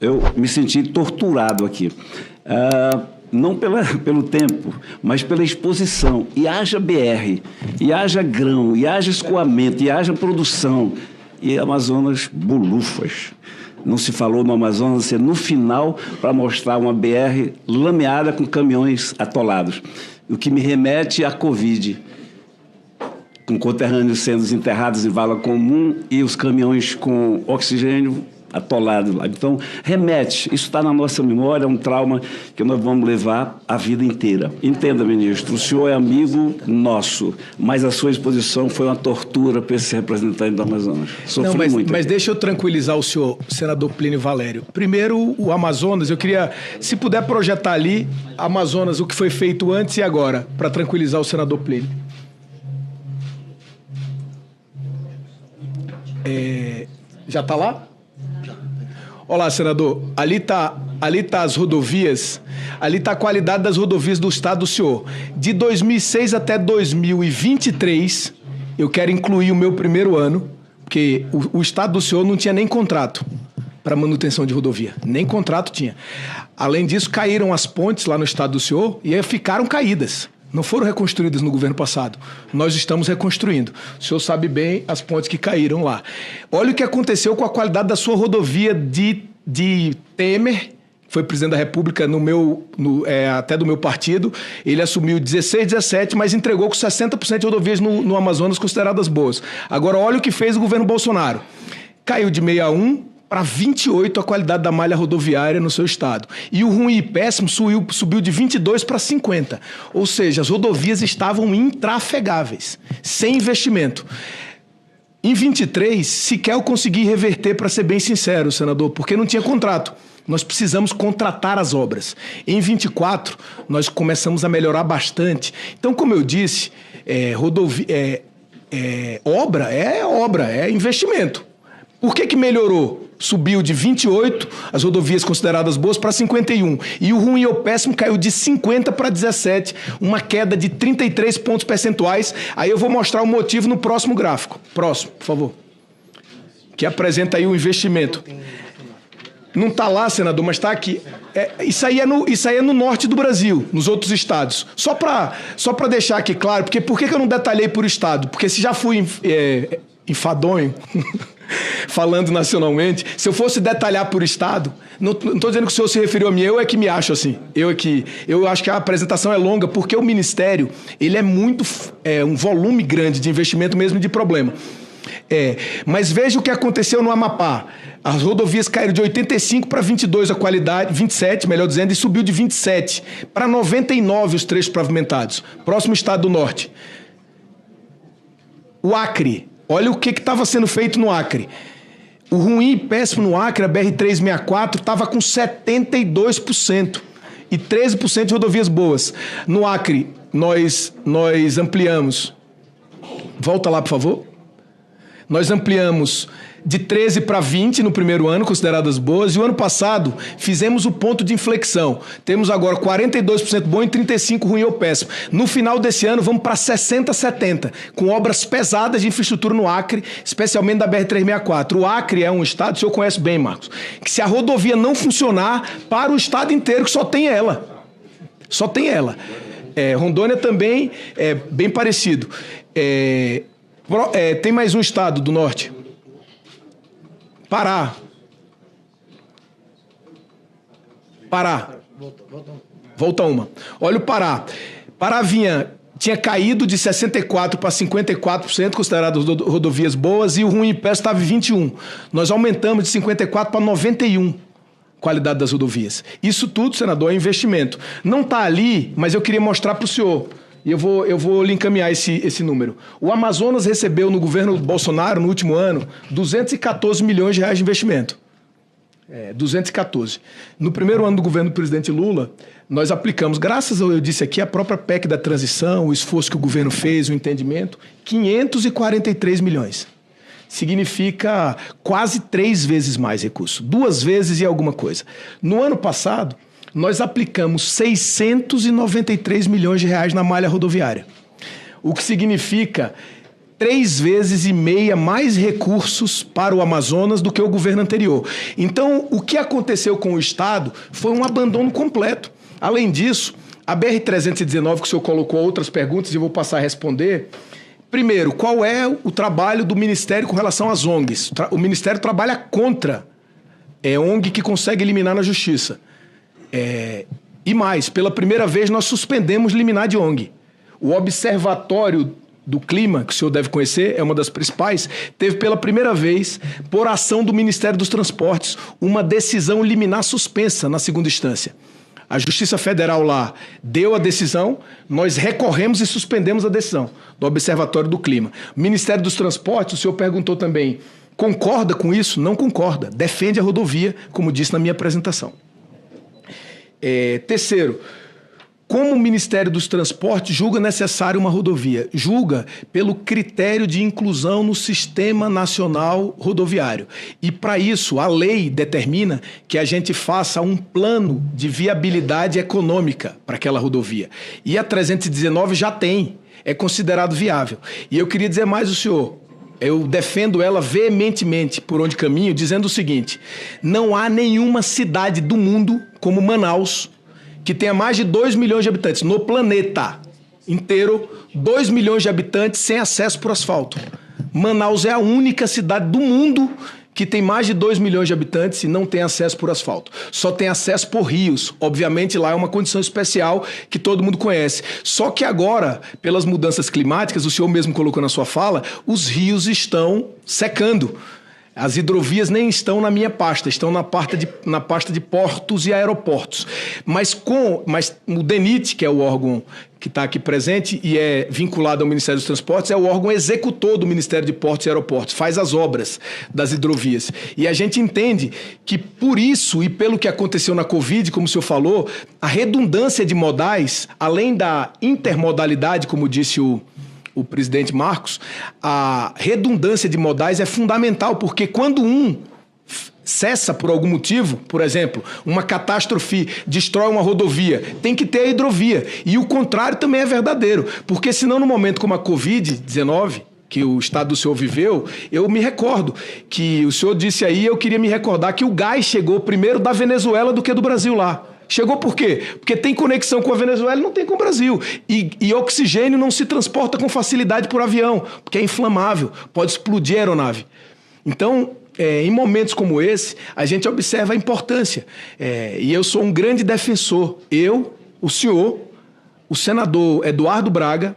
eu me senti torturado aqui. Não pelo tempo, mas pela exposição. E haja BR, e haja grão, e haja escoamento, e haja produção. E Amazonas, bolufas. Não se falou no Amazonas, no final, para mostrar uma BR lameada com caminhões atolados. O que me remete à Covid, com conterrâneos sendo enterrados em vala comum e os caminhões com oxigênio atolados lá. Então, remete. Isso está na nossa memória, é um trauma que nós vamos levar a vida inteira. Entenda, ministro, o senhor é amigo nosso, mas a sua exposição foi uma tortura para esse representante do Amazonas. Sofri muito. Mas deixa eu tranquilizar o senhor, senador Plínio Valério. Primeiro, o Amazonas, eu queria, se puder projetar ali, Amazonas, o que foi feito antes e agora, para tranquilizar o senador Plínio. Já está lá? Olá, senador. Ali tá as rodovias, ali está a qualidade das rodovias do estado do senhor. De 2006 até 2023, eu quero incluir o meu primeiro ano, porque o estado do senhor não tinha nem contrato para manutenção de rodovia. Nem contrato tinha. Além disso, caíram as pontes lá no estado do senhor e ficaram caídas. Não foram reconstruídas no governo passado. Nós estamos reconstruindo. O senhor sabe bem as pontes que caíram lá. Olha o que aconteceu com a qualidade da sua rodovia de Temer, que foi presidente da República até do meu partido. Ele assumiu 16, 17, mas entregou com 60% de rodovias no Amazonas consideradas boas. Agora, olha o que fez o governo Bolsonaro. Caiu de 61 para 28 a qualidade da malha rodoviária no seu estado. E o ruim e péssimo subiu de 22 para 50. Ou seja, as rodovias estavam intrafegáveis, sem investimento. Em 23, sequer eu consegui reverter, para ser bem sincero, senador, porque não tinha contrato. Nós precisamos contratar as obras. Em 24, nós começamos a melhorar bastante. Então, como eu disse, obra é investimento. Por que melhorou? Subiu de 28, as rodovias consideradas boas, para 51. E o ruim ou péssimo caiu de 50 para 17, uma queda de 33 pontos percentuais. Aí eu vou mostrar o motivo no próximo gráfico. Próximo, por favor. Que apresenta aí o investimento. Não está lá, senador, mas está aqui. Isso aí é no norte do Brasil, nos outros estados. Só para deixar aqui claro, porque por que eu não detalhei por estado? Porque se já fui enfadonho... falando nacionalmente, se eu fosse detalhar por estado, não estou dizendo que o senhor se referiu a mim, eu é que me acho assim, eu acho que a apresentação é longa, porque o Ministério, ele é muito, um volume grande de investimento mesmo de problema. Mas veja o que aconteceu no Amapá. As rodovias caíram de 85 para 22 a qualidade, 27, melhor dizendo, e subiu de 27 para 99 os trechos pavimentados. Próximo estado do norte. O Acre. Olha o que estava sendo feito no Acre. O ruim e péssimo no Acre, a BR-364, estava com 72% e 13% de rodovias boas. No Acre, nós ampliamos. Volta lá, por favor. Nós ampliamos de 13 para 20 no primeiro ano, consideradas boas, e o ano passado fizemos o ponto de inflexão. Temos agora 42% bom e 35% ruim ou péssimo. No final desse ano, vamos para 60, 70, com obras pesadas de infraestrutura no Acre, especialmente da BR-364. O Acre é um estado, o senhor conhece bem, Marcos, que se a rodovia não funcionar, para o estado inteiro, que só tem ela. Só tem ela. Rondônia também é bem parecido. Tem mais um estado do norte. Pará. Volta uma. Olha o Pará. Pará tinha caído de 64% para 54%, consideradas rodovias boas, e o ruim e péssimo estava em 21%. Nós aumentamos de 54% para 91%. Qualidade das rodovias. Isso tudo, senador, é investimento. Não está ali, mas eu queria mostrar para o senhor. E eu vou lhe encaminhar esse número. O Amazonas recebeu no governo Bolsonaro, no último ano, 214 milhões de reais de investimento. 214. No primeiro ano do governo do presidente Lula, nós aplicamos, graças ao, eu disse aqui, a própria PEC da transição, o esforço que o governo fez, o entendimento, 543 milhões. Significa quase 3 vezes mais recurso. 2 vezes e alguma coisa. No ano passado, nós aplicamos 693 milhões de reais na malha rodoviária. O que significa 3,5 vezes mais recursos para o Amazonas do que o governo anterior. Então, o que aconteceu com o Estado foi um abandono completo. Além disso, a BR-319, que o senhor colocou outras perguntas e eu vou passar a responder. Primeiro, qual é o trabalho do Ministério com relação às ONGs? O Ministério trabalha contra ONG que consegue eliminar na Justiça. E mais, pela primeira vez nós suspendemos liminar de ONG. O Observatório do Clima, que o senhor deve conhecer, é uma das principais, teve pela primeira vez, por ação do Ministério dos Transportes, uma decisão liminar suspensa na segunda instância. A Justiça Federal lá deu a decisão, nós recorremos e suspendemos a decisão do Observatório do Clima. O Ministério dos Transportes, o senhor perguntou também, concorda com isso? Não concorda. Defende a rodovia, como disse na minha apresentação. Terceiro, como o Ministério dos Transportes julga necessário uma rodovia? Julga pelo critério de inclusão no Sistema Nacional Rodoviário. E, para isso, a lei determina que a gente faça um plano de viabilidade econômica para aquela rodovia. E a 319 já tem, é considerado viável. E eu queria dizer mais ao senhor. Eu defendo ela veementemente por onde caminho, dizendo o seguinte: não há nenhuma cidade do mundo como Manaus que tenha mais de 2 milhões de habitantes, no planeta inteiro, 2 milhões de habitantes sem acesso por asfalto. Manaus é a única cidade do mundo que tem mais de 2 milhões de habitantes e não tem acesso por asfalto. Só tem acesso por rios. Obviamente, lá é uma condição especial que todo mundo conhece. Só que agora, pelas mudanças climáticas, o senhor mesmo colocou na sua fala, os rios estão secando. As hidrovias nem estão na minha pasta, estão na pasta de portos e aeroportos. Mas o DENIT, que é o órgão que está aqui presente e é vinculado ao Ministério dos Transportes, é o órgão executor do Ministério de Portos e Aeroportos, faz as obras das hidrovias. E a gente entende que por isso e pelo que aconteceu na Covid, como o senhor falou, a redundância de modais, além da intermodalidade, como disse o presidente Marcos, a redundância de modais é fundamental, porque quando um cessa por algum motivo, por exemplo, uma catástrofe destrói uma rodovia, tem que ter a hidrovia. E o contrário também é verdadeiro, porque senão no momento como a Covid-19, que o estado do senhor viveu, eu me recordo que o senhor disse aí, eu queria me recordar que o gás chegou primeiro da Venezuela do que do Brasil lá. Chegou por quê? Porque tem conexão com a Venezuela e não tem com o Brasil. E oxigênio não se transporta com facilidade por avião, porque é inflamável, pode explodir a aeronave. Então, em momentos como esse, a gente observa a importância. E eu sou um grande defensor. Eu, o senhor, o senador Eduardo Braga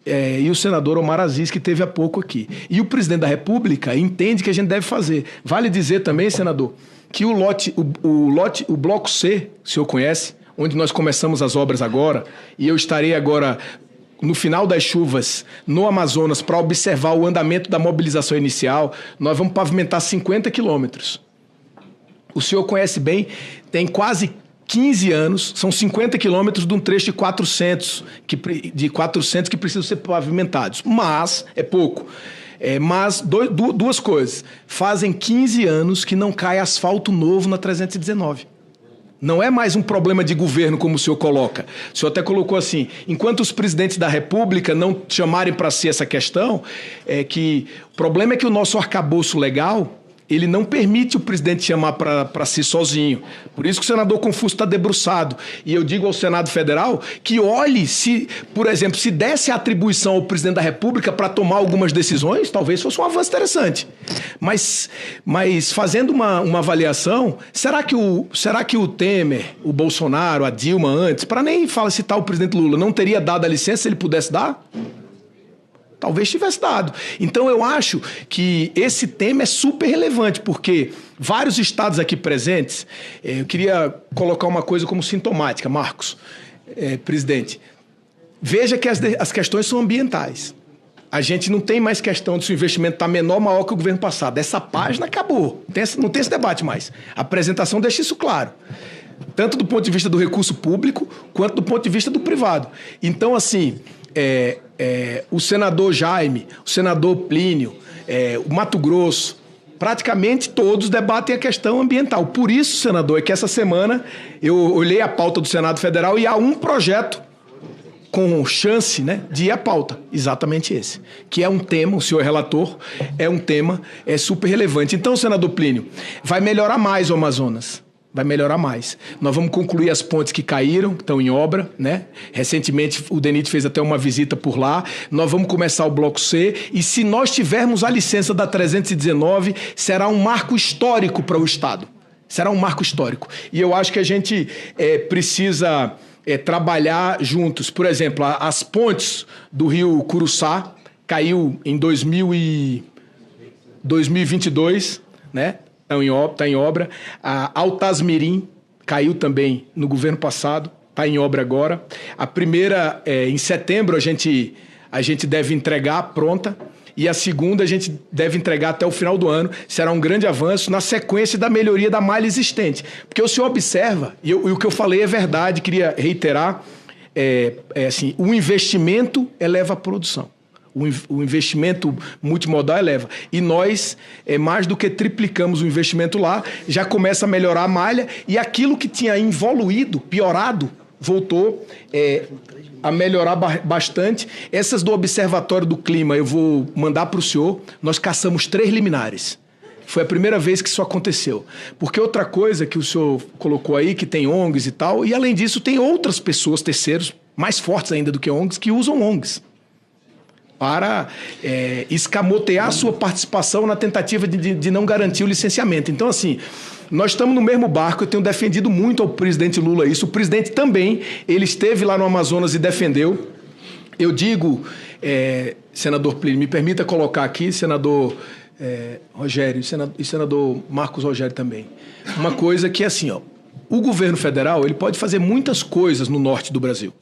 e o senador Omar Aziz, que esteve há pouco aqui. E o presidente da República entende que a gente deve fazer. Vale dizer também, senador, que o Bloco C, o senhor conhece, onde nós começamos as obras agora, e eu estarei agora, no final das chuvas, no Amazonas, para observar o andamento da mobilização inicial, nós vamos pavimentar 50 quilômetros. O senhor conhece bem, tem quase 15 anos, são 50 quilômetros de um trecho de 400 que precisam ser pavimentados, mas é pouco. Mas duas coisas. Fazem 15 anos que não cai asfalto novo na 319. Não é mais um problema de governo, como o senhor coloca. O senhor até colocou assim, enquanto os presidentes da República não chamarem para si essa questão, que o problema é que o nosso arcabouço legal, ele não permite o presidente chamar para si sozinho. Por isso que o senador Confúcio está debruçado. E eu digo ao Senado Federal que olhe se, por exemplo, se desse a atribuição ao presidente da República para tomar algumas decisões, talvez fosse um avanço interessante. Mas fazendo uma avaliação, será que o Temer, o Bolsonaro, a Dilma antes, para nem citar o presidente Lula, não teria dado a licença se ele pudesse dar? Talvez tivesse dado. Então, eu acho que esse tema é super relevante, porque vários estados aqui presentes, eu queria colocar uma coisa como sintomática, Marcos, presidente. Veja que as questões são ambientais. A gente não tem mais questão de se o investimento está menor ou maior que o governo passado. Essa página acabou. Não tem esse debate mais. A apresentação deixa isso claro. Tanto do ponto de vista do recurso público, quanto do ponto de vista do privado. Então, assim... o senador Jaime, o senador Plínio, o Mato Grosso, praticamente todos debatem a questão ambiental. Por isso, senador, é que essa semana eu olhei a pauta do Senado Federal e há um projeto com chance, né, de ir à pauta. Exatamente esse. Que é um tema, o senhor relator, é um tema super relevante. Então, senador Plínio, vai melhorar mais o Amazonas. Vai melhorar mais. Nós vamos concluir as pontes que caíram, que estão em obra, né? Recentemente o DENIT fez até uma visita por lá. Nós vamos começar o Bloco C e se nós tivermos a licença da 319, será um marco histórico para o Estado. Será um marco histórico. E eu acho que a gente precisa trabalhar juntos. Por exemplo, as pontes do rio Curuçá caiu em 2022, né? Está em obra. A Altasmirim caiu também no governo passado, está em obra agora. A primeira, em setembro, a gente deve entregar pronta. E a segunda a gente deve entregar até o final do ano. Será um grande avanço na sequência da melhoria da malha existente. Porque o senhor observa, e o que eu falei é verdade, queria reiterar, assim, o investimento eleva a produção. O investimento multimodal eleva. E nós, mais do que triplicamos o investimento lá, já começa a melhorar a malha e aquilo que tinha evoluído, piorado, voltou a melhorar bastante. Essas do Observatório do Clima eu vou mandar para o senhor. Nós caçamos 3 liminares. Foi a primeira vez que isso aconteceu. Porque outra coisa que o senhor colocou aí, que tem ONGs e tal, e além disso tem outras pessoas, terceiros, mais fortes ainda do que ONGs, que usam ONGs para escamotear a sua participação na tentativa de não garantir o licenciamento. Então, assim, nós estamos no mesmo barco, eu tenho defendido muito ao presidente Lula isso, o presidente também, ele esteve lá no Amazonas e defendeu. Eu digo, senador Plínio, me permita colocar aqui, senador Rogério e senador Marcos Rogério também, uma coisa que é assim, ó, o governo federal ele pode fazer muitas coisas no norte do Brasil.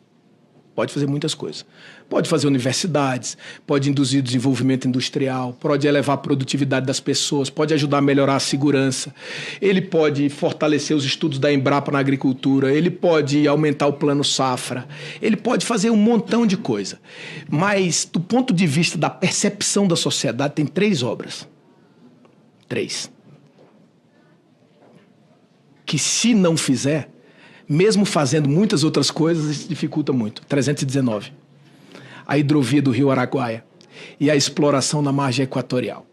Pode fazer muitas coisas. Pode fazer universidades, pode induzir desenvolvimento industrial, pode elevar a produtividade das pessoas, pode ajudar a melhorar a segurança, ele pode fortalecer os estudos da Embrapa na agricultura, ele pode aumentar o plano safra, ele pode fazer um montão de coisa. Mas, do ponto de vista da percepção da sociedade, tem 3 obras. 3. Que se não fizer, mesmo fazendo muitas outras coisas, isso dificulta muito. 319. A hidrovia do Rio Araguaia e a exploração na margem equatorial.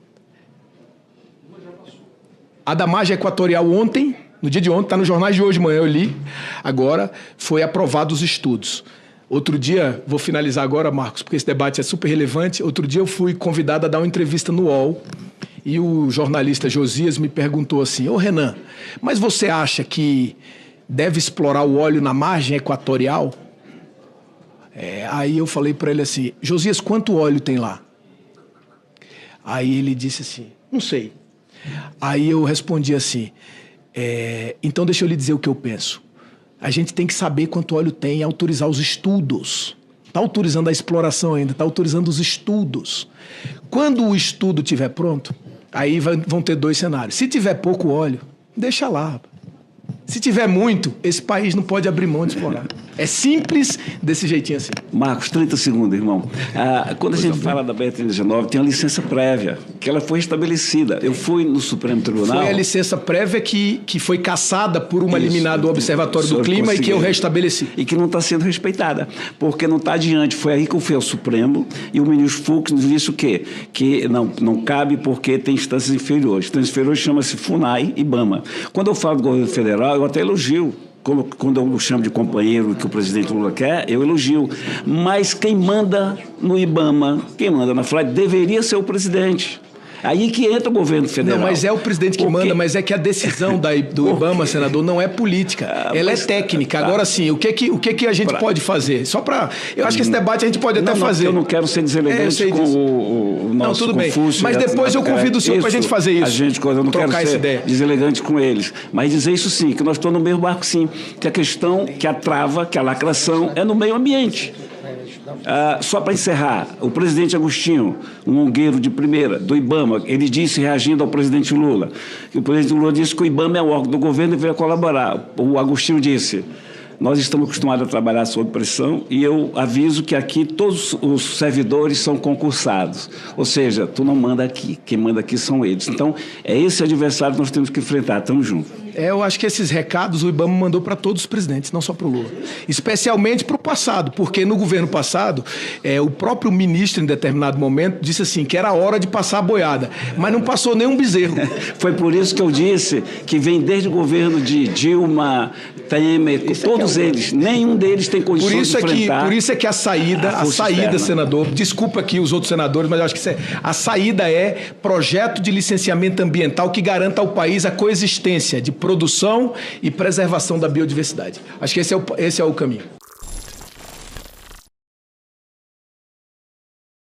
A da margem equatorial ontem, no dia de ontem, está nos jornais de hoje de manhã, eu li, agora foi aprovados os estudos. Outro dia, vou finalizar agora, Marcos, porque esse debate é super relevante, outro dia eu fui convidado a dar uma entrevista no UOL e o jornalista Josias me perguntou assim, ô Renan, mas você acha que deve explorar o óleo na margem equatorial? Aí eu falei para ele assim, Josias, quanto óleo tem lá? Aí ele disse assim, não sei. Aí eu respondi assim, então deixa eu lhe dizer o que eu penso. A gente tem que saber quanto óleo tem e autorizar os estudos. Está autorizando a exploração ainda, está autorizando os estudos. Quando o estudo estiver pronto, aí vão ter 2 cenários. Se tiver pouco óleo, deixa lá, rapaz. Se tiver muito, esse país não pode abrir mão de explorar. É simples desse jeitinho assim. Marcos, 30 segundos, irmão. Quando a gente fala da BR-319, tem a licença prévia, que ela foi estabelecida. Eu fui no Supremo Tribunal... Foi a licença prévia que foi cassada por uma liminar do Observatório do Clima e que eu restabeleci. E que não está sendo respeitada, porque não está adiante. Foi aí que eu fui ao Supremo e o ministro Fux nos disse o quê? Que não cabe porque tem instâncias inferiores. Instâncias inferiores chama-se FUNAI e IBAMA. Quando eu falo do governo federal, eu até elogio. Quando eu chamo de companheiro que o presidente Lula quer, eu elogio. Mas quem manda no IBAMA, quem manda na FLAG, deveria ser o presidente. Aí que entra o governo federal. Não, mas é o presidente que manda, mas é que a decisão do IBAMA, senador, não é política. Ela é técnica. Agora sim, o que a gente pode fazer? Só para... Eu acho que esse debate a gente pode até fazer. Eu não quero ser deselegante com o nosso tudo bem. Confúcio. Mas depois eu convido o senhor para a gente fazer isso. Eu não quero ser deselegante com eles. Mas dizer isso sim, que nós estamos no mesmo barco sim. Que a questão, que a trava, que a lacração é no meio ambiente. Só para encerrar, o presidente Agostinho, um ongueiro de primeira, do IBAMA, ele disse, reagindo ao presidente Lula, que o presidente Lula disse que o IBAMA é o órgão do governo e veio colaborar. O Agostinho disse, nós estamos acostumados a trabalhar sob pressão e eu aviso que aqui todos os servidores são concursados. Ou seja, tu não manda aqui, quem manda aqui são eles. Então, é esse adversário que nós temos que enfrentar. Estamos juntos. Eu acho que esses recados o IBAMA mandou para todos os presidentes, não só para o Lula. Especialmente para o passado, porque no governo passado, o próprio ministro, em determinado momento, disse assim, que era hora de passar a boiada, mas não passou nem um bezerro. Foi por isso que eu disse que vem desde o governo de Dilma, Temer, todos eles, nenhum deles tem condições de enfrentar. Por isso é que a saída, senador, desculpa aqui os outros senadores, mas eu acho que a saída é projeto de licenciamento ambiental que garanta ao país a coexistência de produção e preservação da biodiversidade. Acho que esse é o caminho.